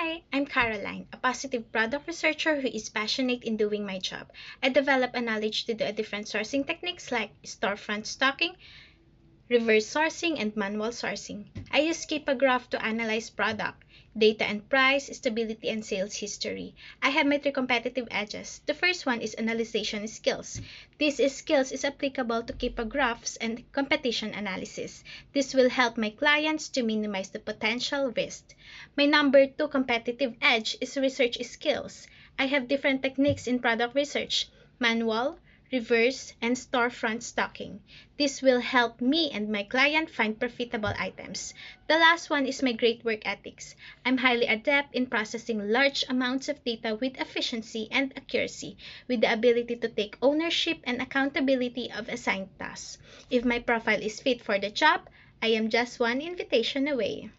Hi, I'm Caroline, a positive product researcher who is passionate in doing my job. I develop a knowledge to do different sourcing techniques like storefront stocking, reverse sourcing, and manual sourcing. I use Keep a Graph to analyze product, data and price, stability, and sales history. I have my three competitive edges. The first one is analyzation skills. This skills is applicable to Keep a Graphs and competition analysis. This will help my clients to minimize the potential risk. My number two competitive edge is research skills. I have different techniques in product research, manual, reverse, and storefront stocking. This will help me and my client find profitable items. The last one is my great work ethics. I'm highly adept in processing large amounts of data with efficiency and accuracy, with the ability to take ownership and accountability of assigned tasks. If my profile is fit for the job, I am just one invitation away.